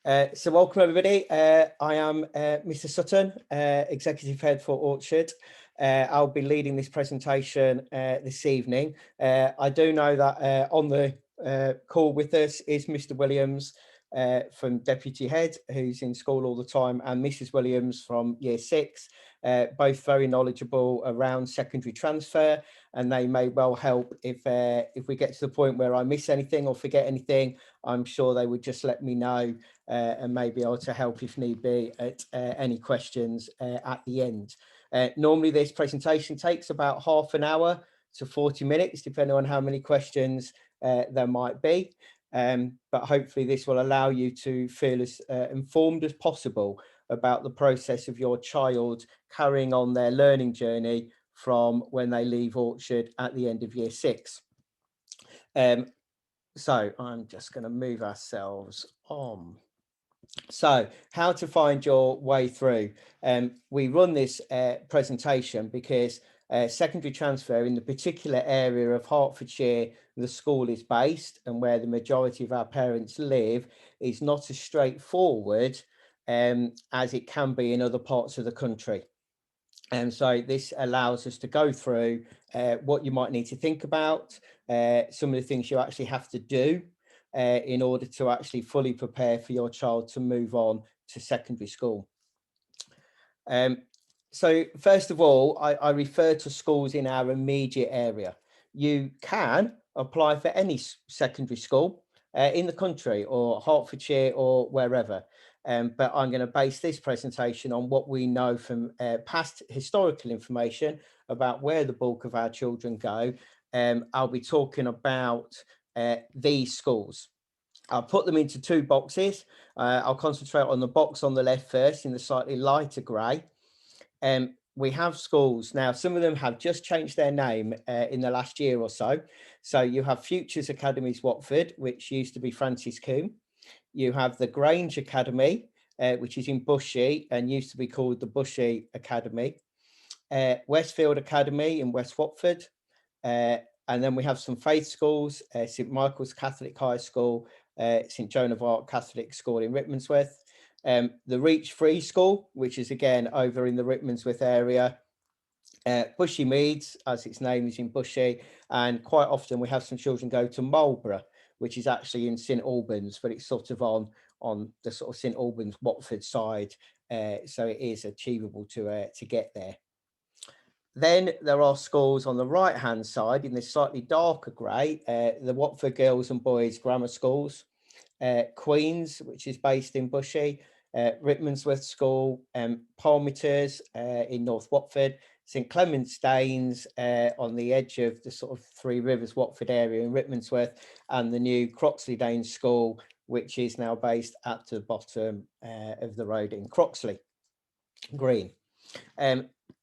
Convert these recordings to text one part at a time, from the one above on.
So welcome everybody. I am Mr. Sutton, Executive Head for Orchard. I'll be leading this presentation this evening. I do know that on the call with us is Mr. Williams from Deputy Head, who's in school all the time, and Mrs. Williams from Year 6, both very knowledgeable around secondary transfer, and they may well help if we get to the point where I miss anything or forget anything. I'm sure they would just let me know and may be able to help if need be at any questions at the end. Normally this presentation takes about half an hour to 40 minutes, depending on how many questions there might be. But hopefully this will allow you to feel as informed as possible about the process of your child carrying on their learning journey from when they leave Orchard at the end of Year 6. So I'm just going to move ourselves on. So how to find your way through. We run this presentation because secondary transfer in the particular area of Hertfordshire the school is based and where the majority of our parents live is not as straightforward as it can be in other parts of the country. And so this allows us to go through what you might need to think about, some of the things you actually have to do in order to actually fully prepare for your child to move on to secondary school. So first of all, I refer to schools in our immediate area. You can apply for any secondary school in the country or Hertfordshire or wherever. But I'm going to base this presentation on what we know from past historical information about where the bulk of our children go. I'll be talking about these schools. I'll put them into two boxes. I'll concentrate on the box on the left first in the slightly lighter grey. We have schools now, some of them have just changed their name in the last year or so. So you have Futures Academies Watford, which used to be Francis Combe. You have the Grange Academy, which is in Bushey and used to be called the Bushey Academy. Westfield Academy in West Watford. And then we have some faith schools, St Michael's Catholic High School, St Joan of Arc Catholic School in Rickmansworth. The Reach Free School, which is again over in the Rickmansworth area. Bushey Meads, as its name is in Bushey, and quite often we have some children go to Marlborough, which is actually in St Albans, but it's sort of on the sort of St Albans Watford side, so it is achievable to get there. Then there are schools on the right hand side in this slightly darker grey, the Watford Girls and Boys Grammar Schools, Queen's, which is based in Bushey, Rickmansworth School, Palmeters in North Watford, St Clement's Danes on the edge of the sort of Three Rivers Watford area in Rickmansworth, and the new Croxley Danes School, which is now based at the bottom of the road in Croxley Green.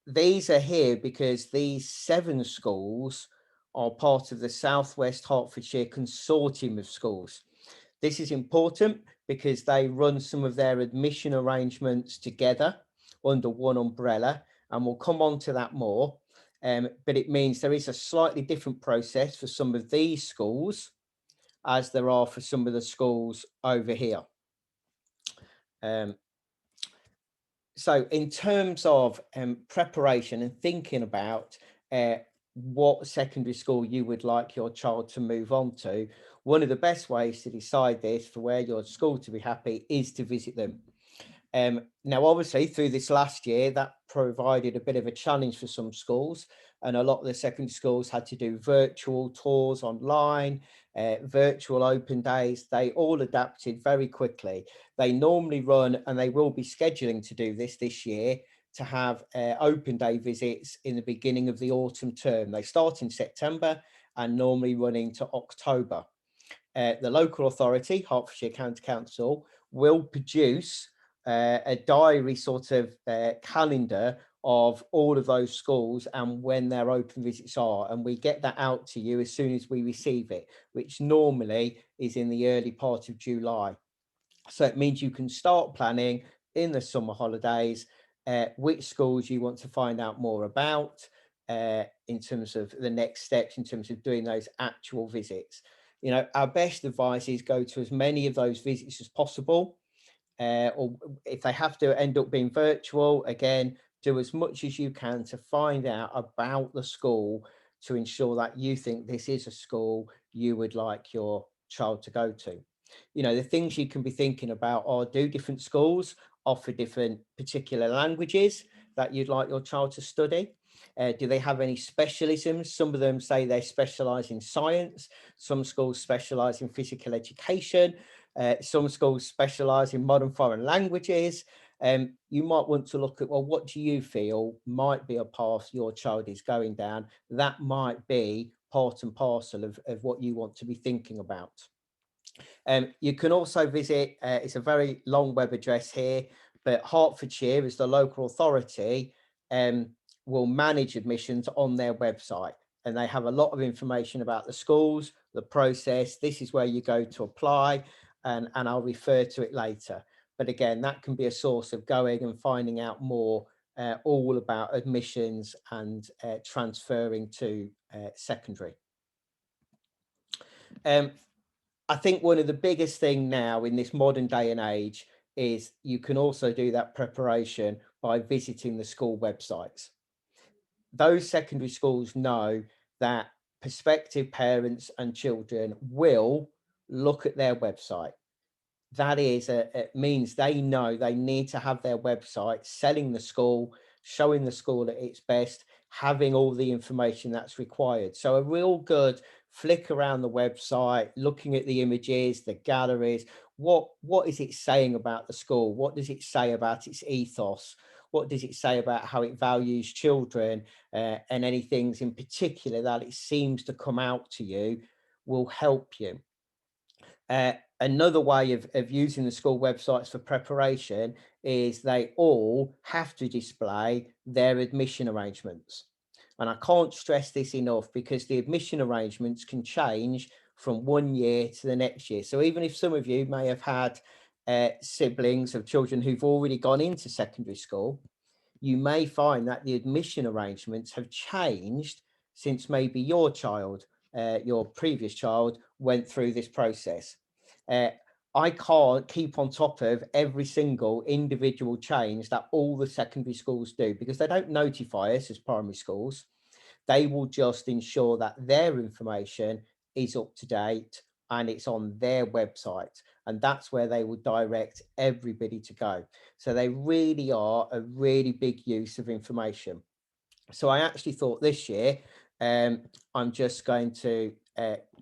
These are here because these 7 schools are part of the Southwest Hertfordshire Consortium of schools. This is important because they run some of their admission arrangements together under one umbrella, and we'll come on to that more. But it means there is a slightly different process for some of these schools as there are for some of the schools over here. So in terms of preparation and thinking about what secondary school you would like your child to move on to, one of the best ways to decide this for where your school to be happy is to visit them. Now, obviously, through this last year, that provided a bit of a challenge for some schools, and a lot of the secondary schools had to do virtual tours online, virtual open days. They all adapted very quickly. They normally run, and they will be scheduling to do this year, to have open day visits in the beginning of the autumn term. They start in September and normally run into October. The local authority, Hertfordshire County Council, will produce a diary sort of calendar of all of those schools and when their open visits are, and we get that out to you as soon as we receive it, which normally is in the early part of July. So it means you can start planning in the summer holidays which schools you want to find out more about in terms of the next steps, in terms of doing those actual visits. You know, our best advice is go to as many of those visits as possible. or if they have to end up being virtual, again, do as much as you can to find out about the school to ensure that you think this is a school you would like your child to go to. You know, the things you can be thinking about are, do different schools offer different particular languages that you'd like your child to study? Do they have any specialisms? Some of them say they specialise in science. Some schools specialise in physical education. Some schools specialise in modern foreign languages. You might want to look at, well, what do you feel might be a path your child is going down? That might be part and parcel of what you want to be thinking about. You can also visit, it's a very long web address here, but Hertfordshire, as the local authority, will manage admissions on their website. And they have a lot of information about the schools, the process. This is where you go to apply, and I'll refer to it later. But again, that can be a source of going and finding out more, all about admissions and transferring to secondary. I think one of the biggest thing now in this modern day and age is you can also do that preparation by visiting the school websites. Those secondary schools know that prospective parents and children will look at their website. That is, it means they know they need to have their website selling the school, showing the school at its best, having all the information that's required. So a real good flick around the website, looking at the images, the galleries. What is it saying about the school? What does it say about its ethos? What does it say about how it values children, and any things in particular that it seems to come out to you will help you. Another way of using the school websites for preparation is they all have to display their admission arrangements. And I can't stress this enough, because the admission arrangements can change from one year to the next year. So even if some of you may have had siblings of children who've already gone into secondary school, you may find that the admission arrangements have changed since maybe your child, your previous child, went through this process. Uh, I can't keep on top of every single individual change that all the secondary schools do, because they don't notify us as primary schools. They will just ensure that their information is up to date and it's on their website. And that's where they will direct everybody to go. So they really are a really big use of information. So I actually thought this year, I'm just going to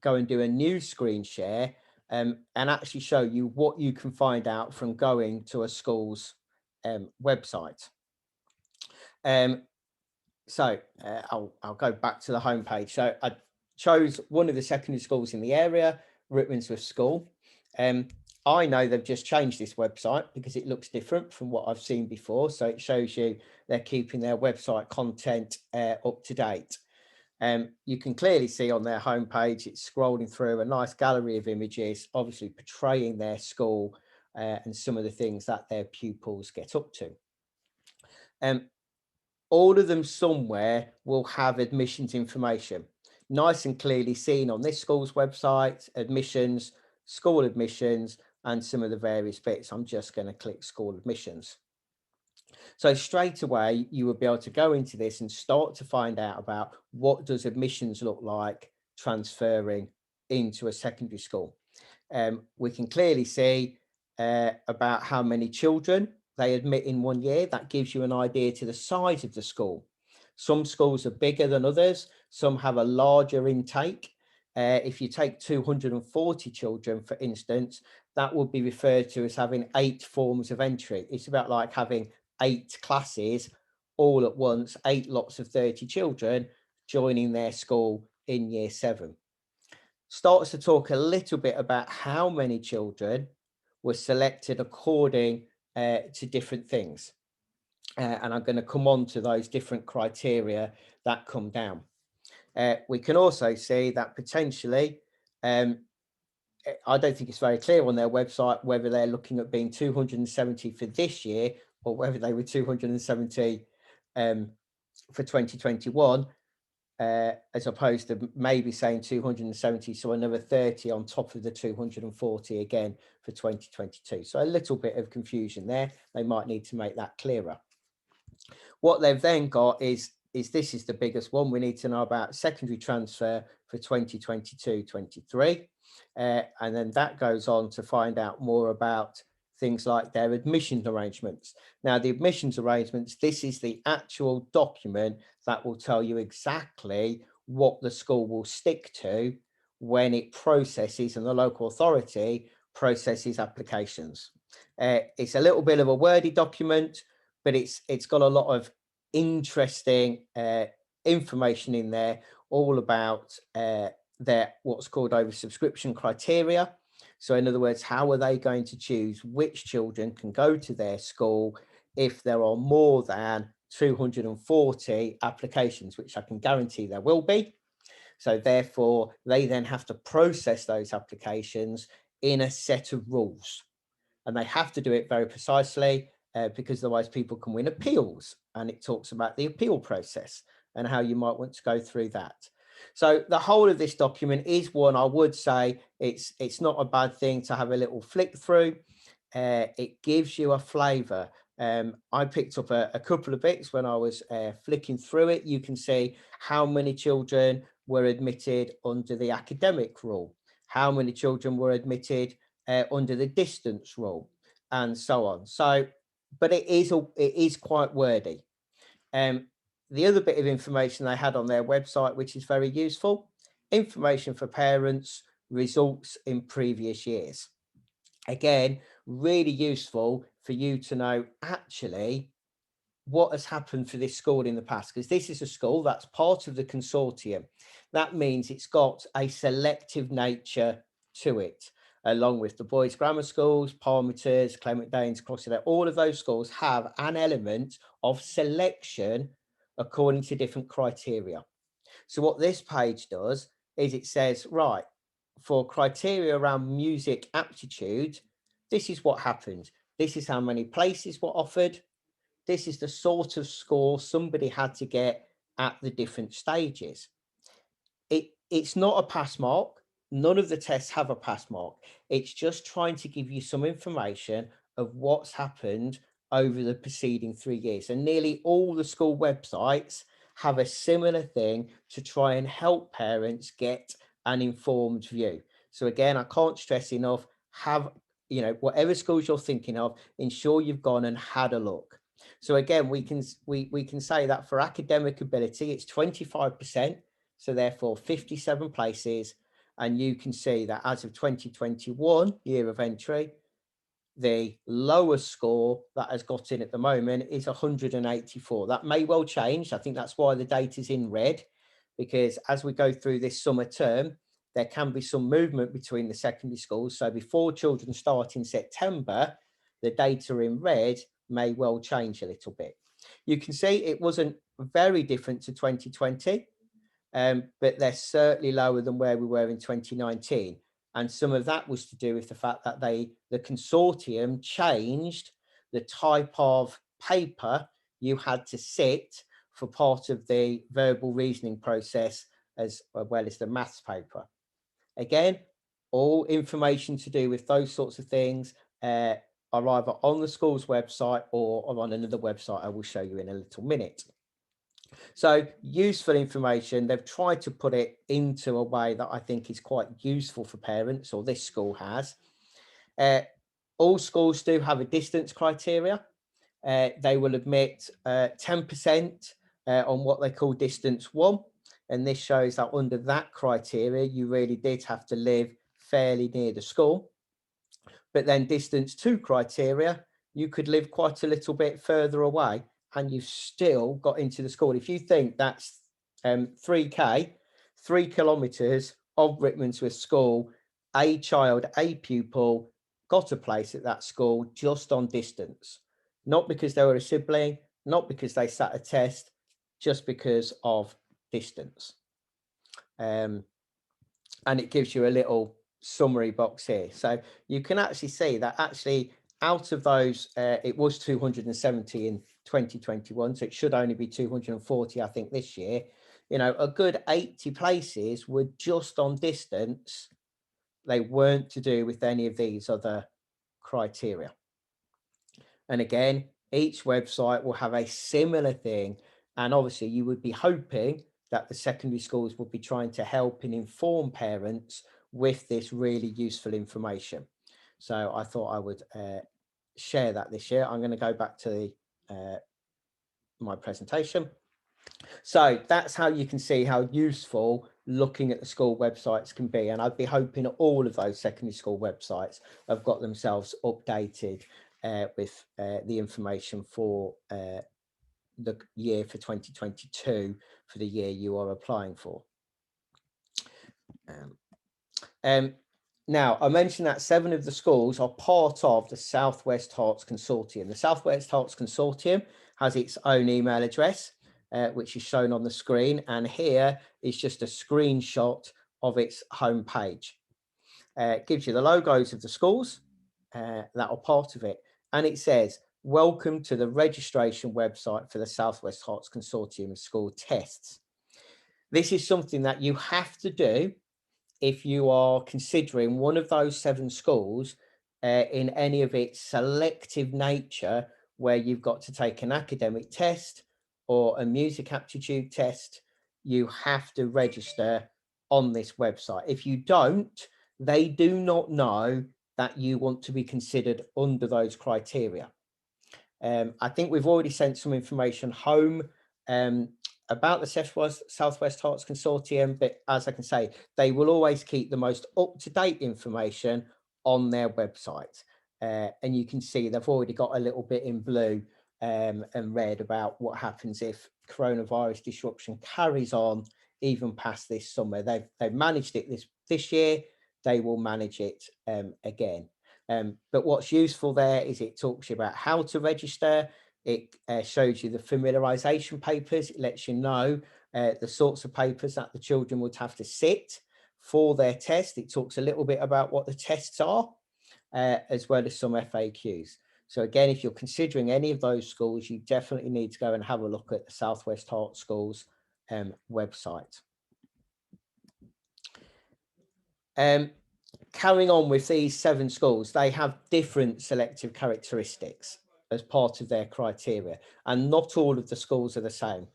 go and do a new screen share, and actually show you what you can find out from going to a school's website. So I'll go back to the homepage. So I chose one of the secondary schools in the area, Rickmansworth School. I know they've just changed this website because it looks different from what I've seen before. So it shows you they're keeping their website content up to date. You can clearly see on their homepage, it's scrolling through a nice gallery of images, obviously portraying their school and some of the things that their pupils get up to. All of them somewhere will have admissions information, nice and clearly seen on this school's website, admissions, school admissions, and some of the various bits. I'm just going to click school admissions. So straight away, you will be able to go into this and start to find out about what does admissions look like transferring into a secondary school. We can clearly see about how many children they admit in 1 year. That gives you an idea to the size of the school. Some schools are bigger than others. Some have a larger intake. If you take 240 children, for instance, that would be referred to as having 8 forms of entry. It's about like having 8 classes all at once, 8 lots of 30 children joining their school in year 7. Starts to talk a little bit about how many children were selected according to different things. And I'm going to come on to those different criteria that come down. We can also see that potentially, I don't think it's very clear on their website whether they're looking at being 270 for this year or whether they were 270 for 2021. as opposed to maybe saying 270, so another 30 on top of the 240 again for 2022. So a little bit of confusion there. They might need to make that clearer. What they've then got is this is the biggest one. We need to know about secondary transfer for 2022-23. And then that goes on to find out more about things like their admissions arrangements. Now, the admissions arrangements, this is the actual document that will tell you exactly what the school will stick to when it processes and the local authority processes applications. It's a little bit of a wordy document, but it's got a lot of interesting information in there, all about their what's called oversubscription criteria. So in other words, how are they going to choose which children can go to their school if there are more than 240 applications, which I can guarantee there will be. So therefore, they then have to process those applications in a set of rules. And they have to do it very precisely because otherwise people can win appeals. And it talks about the appeal process and how you might want to go through that. So the whole of this document is one I would say it's not a bad thing to have a little flick through. It gives you a flavour. I picked up a couple of bits when I was flicking through it. You can see how many children were admitted under the academic rule, how many children were admitted under the distance rule, and so on. So, but it is quite wordy. The other bit of information they had on their website, which is very useful, information for parents, results in previous years. Again, really useful for you to know actually what has happened for this school in the past, because this is a school that's part of the consortium. That means it's got a selective nature to it, along with the boys' grammar schools, Parmeters, Clement Danes, Crossy. All of those schools have an element of selection according to different criteria. So what this page does is it says, right, for criteria around music aptitude, this is what happened. This is how many places were offered. This is the sort of score somebody had to get at the different stages. It's not a pass mark. None of the tests have a pass mark. It's just trying to give you some information of what's happened over the preceding 3 years. And nearly all the school websites have a similar thing to try and help parents get an informed view. So again, I can't stress enough, have, whatever schools you're thinking of, ensure you've gone and had a look. So again, we can say that for academic ability, it's 25%. So therefore 57 places. And you can see that as of 2021, year of entry, the lowest score that has got in at the moment is 184. That may well change. I think that's why the data is in red, because as we go through this summer term, there can be some movement between the secondary schools. So before children start in September, the data in red may well change a little bit. You can see it wasn't very different to 2020. But they're certainly lower than where we were in 2019. And some of that was to do with the fact that the consortium changed the type of paper you had to sit for part of the verbal reasoning process as well as the maths paper. Again, all information to do with those sorts of things are either on the school's website or on another website I will show you in a little minute. So useful information. They've tried to put it into a way that I think is quite useful for parents, or this school has. All schools do have a distance criteria. They will admit 10% on what they call distance 1. And this shows that under that criteria, you really did have to live fairly near the school. But then distance 2 criteria, you could live quite a little bit further away and you've still got into the school. If you think that's 3K, 3 kilometres of Rickmansworth School, a child, a pupil got a place at that school just on distance, not because they were a sibling, not because they sat a test, just because of distance. And it gives you a little summary box here. So you can actually see that actually out of those, it was 270 in 2021. So it should only be 240, I think, this year. you know, a good 80 places were just on distance. They weren't to do with any of these other criteria. And again, each website will have a similar thing. And obviously, you would be hoping that the secondary schools would be trying to help and inform parents with this really useful information. So I thought I would share that this year. I'm going to go back to my presentation. So that's how you can see how useful looking at the school websites can be. And I'd be hoping all of those secondary school websites have got themselves updated with the information for the year for 2022 for the year you are applying for. Now, I mentioned that 7 of the schools are part of the Southwest Hearts Consortium. The Southwest Hearts Consortium has its own email address, which is shown on the screen. And here is just a screenshot of its homepage. It gives you the logos of the schools that are part of it. And it says, welcome to the registration website for the Southwest Hearts Consortium school tests. This is something that you have to do if you are considering one of those 7 schools in any of its selective nature, where you've got to take an academic test or a music aptitude test. You have to register on this website. If you don't, they do not know that you want to be considered under those criteria. I think we've already sent some information home about the Southwest Hearts Consortium, but as I can say, they will always keep the most up-to-date information on their website. And you can see they've already got a little bit in blue and red about what happens if coronavirus disruption carries on even past this summer. They've managed it this year. They will manage it again. But what's useful there is it talks you about how to register. It shows you the familiarization papers. It lets you know the sorts of papers that the children would have to sit for their test. It talks a little bit about what the tests are, as well as some FAQs. So again, if you're considering any of those schools, you definitely need to go and have a look at the Southwest Heart Schools website. Carrying on with these 7 schools, they have different selective characteristics as part of their criteria, and not all of the schools are the same.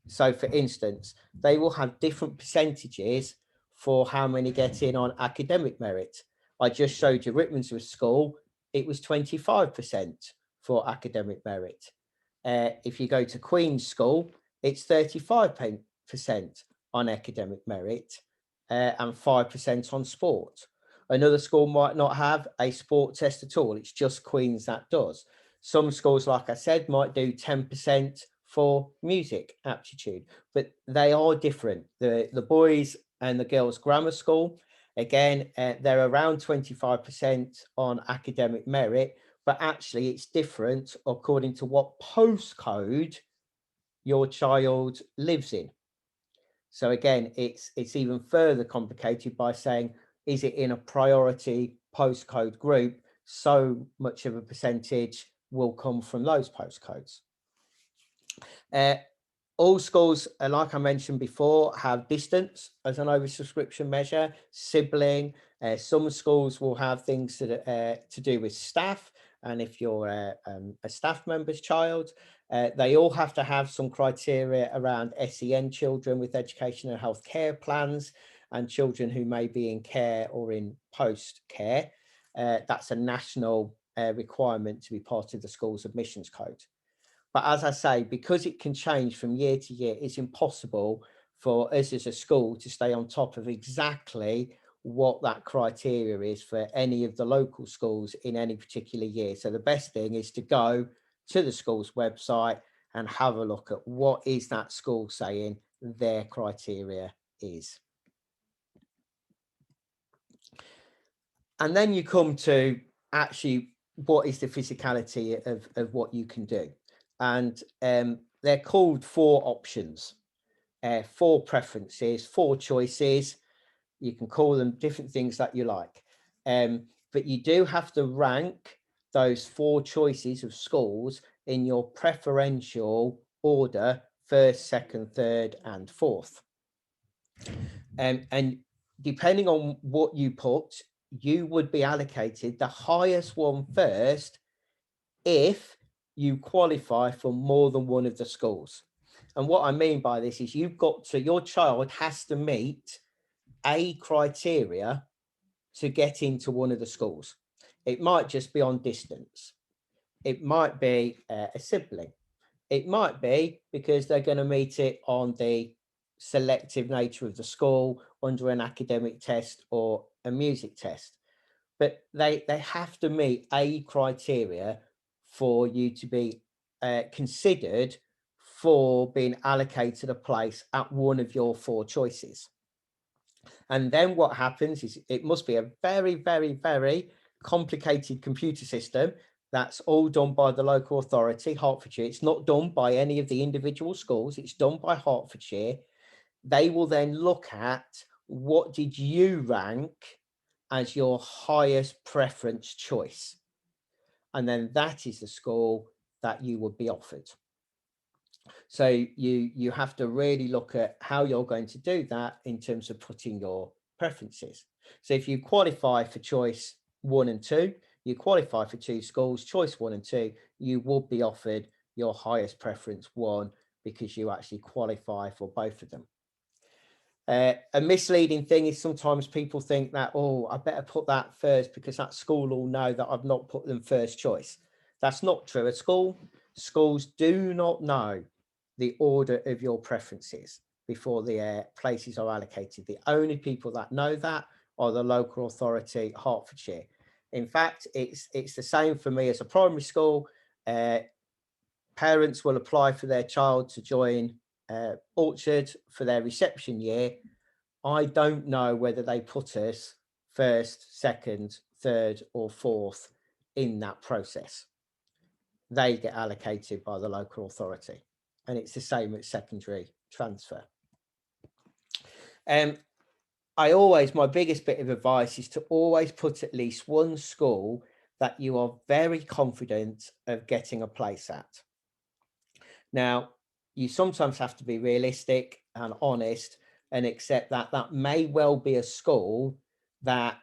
So for instance, they will have different percentages for how many get in on academic merit. I just showed you Rickmansworth School, it was 25% for academic merit. If you go to Queen's School, it's 35% on academic merit and 5% on sport. Another school might not have a sport test at all. It's just Queen's that does. Some schools, like I said, might do 10% for music aptitude, but they are different. The boys and the girls grammar school, again, they're around 25% on academic merit, but actually it's different according to what postcode your child lives in. So again, it's even further complicated by saying, is it in a priority postcode group? So much of a percentage will come from those postcodes. All schools, like I mentioned before, have distance as an oversubscription measure, sibling. Some schools will have things to do with staff. And if you're a staff member's child, they all have to have some criteria around SEN children with education and health care plans and children who may be in care or in post-care. That's a national requirement to be part of the school's admissions code. But as I say, because it can change from year to year, it's impossible for us as a school to stay on top of exactly what that criteria is for any of the local schools in any particular year. So the best thing is to go to the school's website and have a look at what is that school saying their criteria is. And then you come to actually what is the physicality of what you can do. And they're called 4 options, 4 preferences, 4 choices. You can call them different things that you like. But you do have to rank those 4 choices of schools in your preferential order first, second, third, and fourth. And depending on what you put, you would be allocated the highest one first if you qualify for more than one of the schools. And what I mean by this is your child has to meet a criteria to get into one of the schools. It might just be on distance. It might be a sibling. It might be because they're going to meet it on the selective nature of the school under an academic test or a music test. But they have to meet a criteria for you to be considered for being allocated a place at one of your four choices. And then what happens is it must be a very, very, very complicated computer system. That's all done by the local authority, Hertfordshire. It's not done by any of the individual schools. It's done by Hertfordshire. They will then look at what did you rank as your highest preference choice. And then that is the school that you would be offered. So you have to really look at how you're going to do that in terms of putting your preferences. So if you qualify for choice 1 and 2, you qualify for 2 schools, choice 1 and 2, you will be offered your highest preference 1 because you actually qualify for both of them. A misleading thing is sometimes people think that, oh, I better put that first because that school will know that I've not put them first choice. That's not true at school. Schools do not know the order of your preferences before the places are allocated. The only people that know that are the local authority, Hertfordshire. In fact, it's the same for me as a primary school. Parents will apply for their child to join Orchard for their reception year. I don't know whether they put us first, second, third, or fourth in that process. They get allocated by the local authority. And it's the same at secondary transfer. My biggest bit of advice is to always put at least one school that you are very confident of getting a place at. Now, you sometimes have to be realistic and honest and accept that that may well be a school that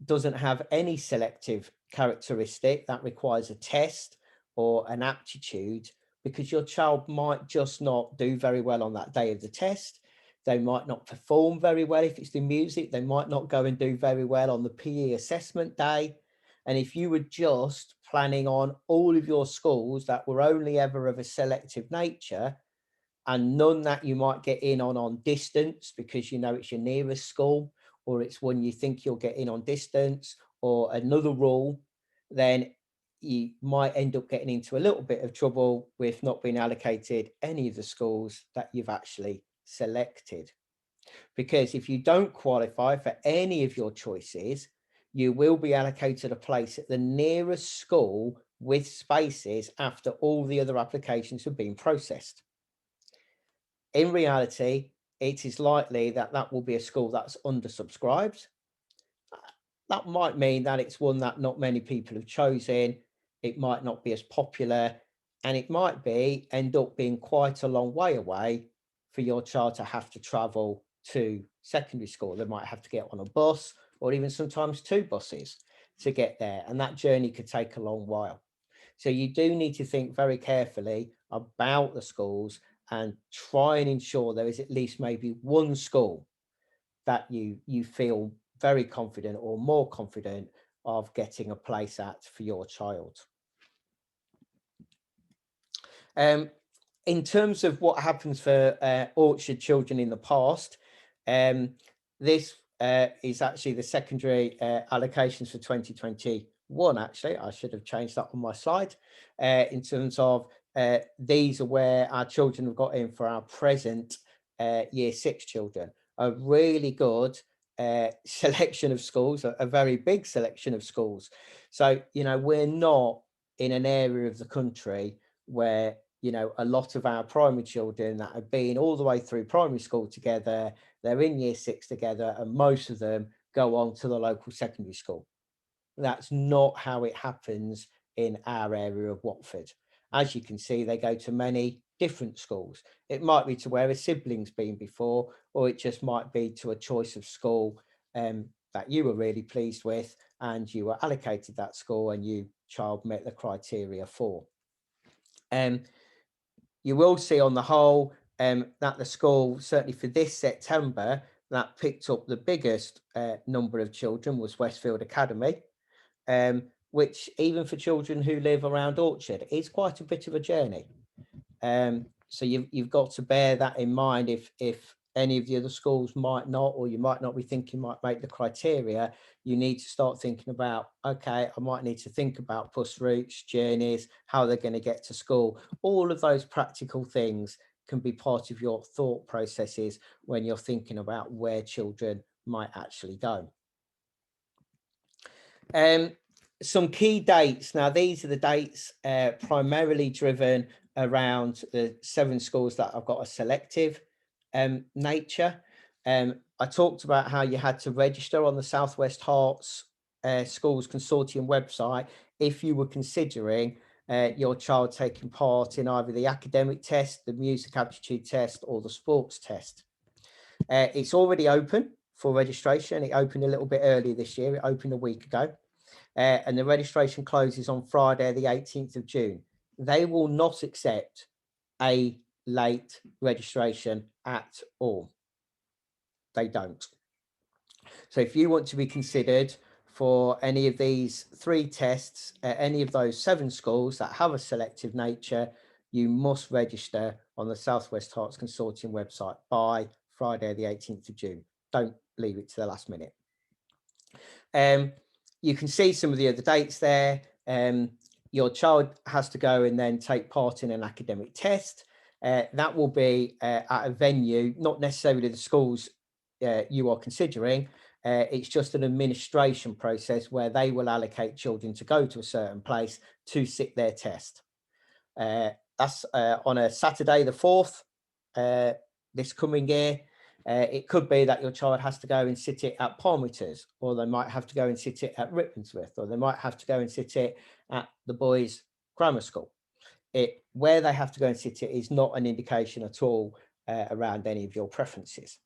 doesn't have any selective characteristic that requires a test or an aptitude, because your child might just not do very well on that day of the test. They might not perform very well if it's the music. They might not go and do very well on the PE assessment day. And if you were just planning on all of your schools that were only ever of a selective nature, and none that you might get in on distance because you know it's your nearest school, or it's one you think you'll get in on distance, or another rule, then you might end up getting into a little bit of trouble with not being allocated any of the schools that you've actually selected. Because if you don't qualify for any of your choices, you will be allocated a place at the nearest school with spaces after all the other applications have been processed. In reality, it is likely that that will be a school that's undersubscribed. That might mean that it's one that not many people have chosen. It might not be as popular, and it might end up being quite a long way away for your child to have to travel to secondary school. They might have to get on a bus or even sometimes 2 buses to get there, and that journey could take a long while. So you do need to think very carefully about the schools and try and ensure there is at least maybe one school that you feel very confident or more confident of getting a place at for your child. In terms of what happens for Orchard children in the past, this is actually the secondary allocations for 2021. Actually, I should have changed that on my slide. In terms of these are where our children have got in for our present year 6 children. A really good selection of schools, a very big selection of schools. So, we're not in an area of the country where a lot of our primary children that have been all the way through primary school together, they're in year 6 together, and most of them go on to the local secondary school. That's not how it happens in our area of Watford. As you can see, they go to many different schools. It might be to where a sibling's been before, or it just might be to a choice of school that you were really pleased with, and you were allocated that school and your child met the criteria for. You will see on the whole that the school, certainly for this September, that picked up the biggest number of children was Westfield Academy, which even for children who live around Orchard is quite a bit of a journey. So you've got to bear that in mind if any of the other schools might not, or you might not be thinking might make the criteria. You need to start thinking about, okay, I might need to think about bus routes, journeys, how they're going to get to school. All of those practical things can be part of your thought processes when you're thinking about where children might actually go. Some key dates. Now, these are the dates primarily driven around the 7 schools that I've got a selective nature. I talked about how you had to register on the Southwest Herts Schools Consortium website if you were considering your child taking part in either the academic test, the music aptitude test, or the sports test. It's already open for registration. It opened a little bit earlier this year. It opened a week ago. And the registration closes on Friday, the 18th of June. They will not accept a late registration at all. They don't. So if you want to be considered for any of these 3 tests at any of those 7 schools that have a selective nature, you must register on the Southwest Herts Consortium website by Friday, the 18th of June. Don't leave it to the last minute. You can see some of the other dates there. Your child has to go and then take part in an academic test. That will be at a venue, not necessarily the schools you are considering. It's just an administration process where they will allocate children to go to a certain place to sit their test. That's on a Saturday, the 4th, this coming year. It could be that your child has to go and sit it at Palmiter's, or they might have to go and sit it at Rippensworth, or they might have to go and sit it at the boys' grammar school. Where they have to go and sit it is not an indication at all around any of your preferences.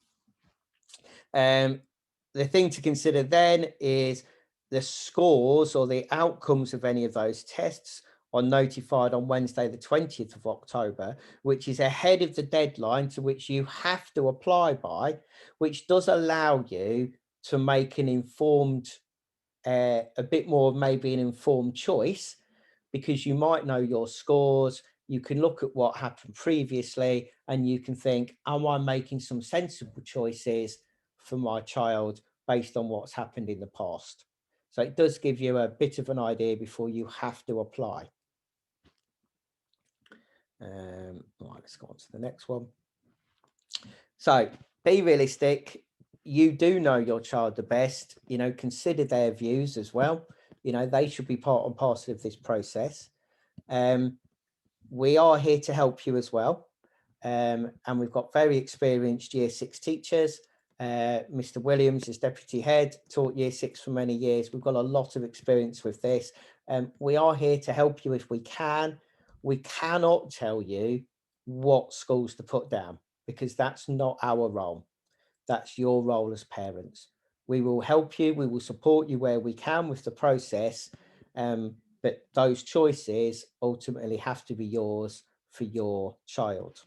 The thing to consider then is the scores or the outcomes of any of those tests are notified on Wednesday, the 20th of October, which is ahead of the deadline to which you have to apply by, which does allow you to make an informed, a bit more maybe an informed choice, because you might know your scores. You can look at what happened previously and you can think, am I making some sensible choices for my child based on what's happened in the past? So it does give you a bit of an idea before you have to apply. Right, let's go on to the next one. So be realistic. You do know your child the best, consider their views as well. They should be part and parcel of this process. We are here to help you as well. And we've got very experienced year 6 teachers. Mr. Williams is deputy head, taught year 6 for many years. We've got a lot of experience with this. We are here to help you if we can. We cannot tell you what schools to put down because that's not our role. That's your role as parents. We will help you. We will support you where we can with the process. But those choices ultimately have to be yours for your child.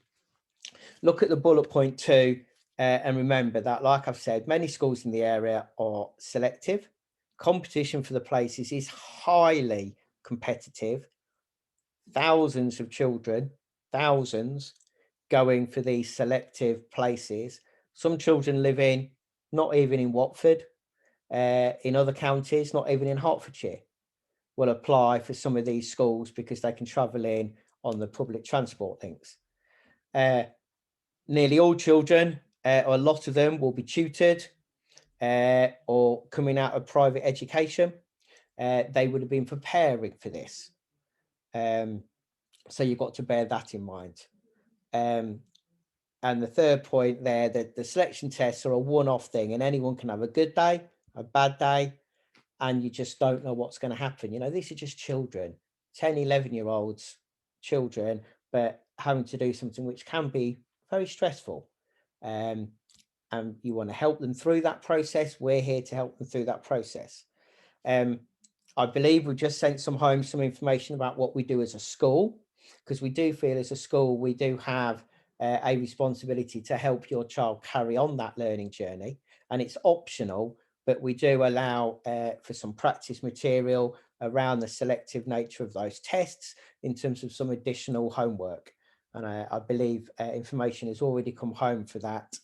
Look at the bullet point 2 and remember that, like I've said, many schools in the area are selective. Competition for the places is highly competitive. Thousands of children, thousands going for these selective places. Some children living not even in Watford, in other counties, not even in Hertfordshire, will apply for some of these schools because they can travel in on the public transport links. Nearly all children, or a lot of them, will be tutored or coming out of private education. They would have been preparing for this. So you've got to bear that in mind. And the third point there, that the selection tests are a one-off thing and anyone can have a good day, a bad day, and you just don't know what's going to happen. These are just children, 10, 11-year-olds children, but having to do something which can be very stressful. And you want to help them through that process. We're here to help them through that process. I believe we just sent some home some information about what we do as a school, because we do feel as a school we do have a responsibility to help your child carry on that learning journey, and it's optional, but we do allow for some practice material around the selective nature of those tests in terms of some additional homework. And I believe information has already come home for that,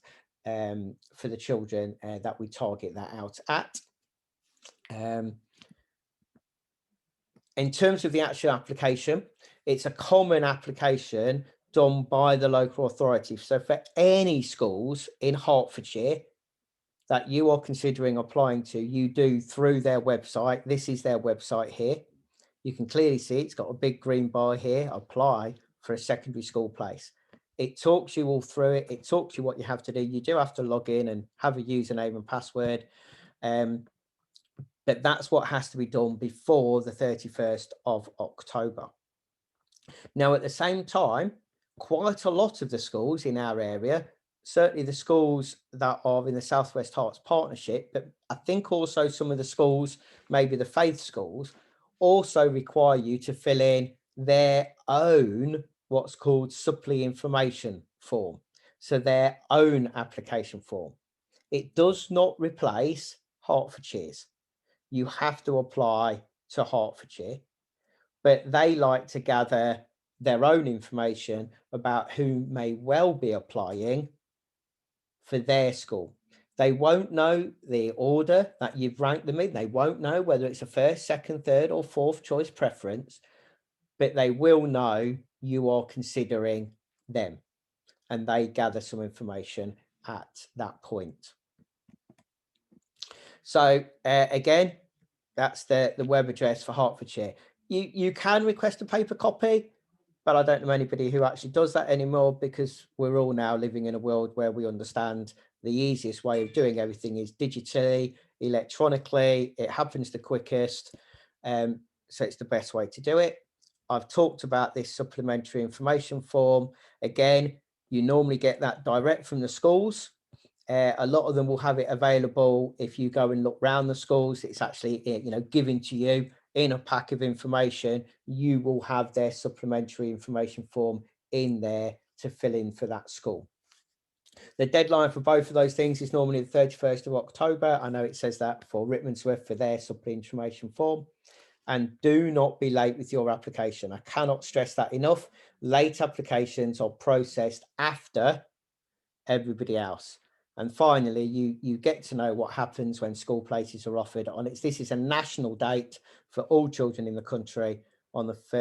for the children that we target that out at. In terms of the actual application, it's a common application done by the local authority. So for any schools in Hertfordshire that you are considering applying to, you do through their website. This is their website here. You can clearly see it's got a big green bar here, apply for a secondary school place. It talks you all through it. It talks you what you have to do. You do have to log in and have a username and password. But that's what has to be done before the 31st of October. Now, at the same time, quite a lot of the schools in our area, certainly the schools that are in the Southwest Hearts Partnership, but I think also some of the schools, maybe the faith schools, also require you to fill in their own what's called Suppley information form. So their own application form. It does not replace Hertfordshire's. You have to apply to Hertfordshire, but they like to gather their own information about who may well be applying for their school. They won't know the order that you've ranked them in. They won't know whether it's a first, second, third, or fourth choice preference, but they will know you are considering them, and they gather some information at that point. So again, that's the web address for Hertfordshire. You can request a paper copy, but I don't know anybody who actually does that anymore, because we're all now living in a world where we understand the easiest way of doing everything is digitally, electronically. It happens the quickest. So it's the best way to do it. I've talked about this supplementary information form. Again, you normally get that direct from the schools. A lot of them will have it available. If you go and look around the schools, it's actually, given to you in a pack of information. You will have their supplementary information form in there to fill in for that school. The deadline for both of those things is normally the 31st of October. I know it says that for Rickmansworth for their supplementary information form. And do not be late with your application. I cannot stress that enough. Late applications are processed after everybody else. And finally, you get to know what happens when school places are offered on it. This is a national date for all children in the country on the 1st